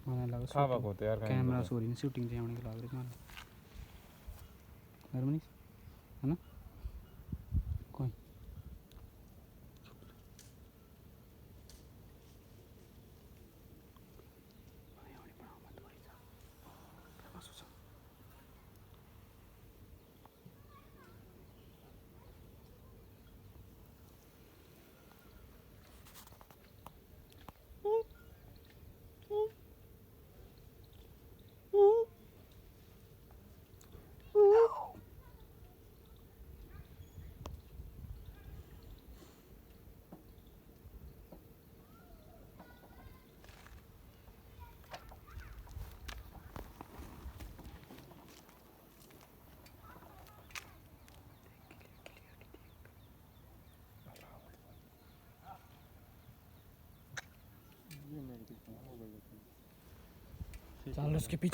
मला लागलं खावा shooting. होते यार काही कॅमेरा सोरी शूटिंगच्या एवढी लागले मला बरं म्हणे है ना कोण चाल उसके पीछे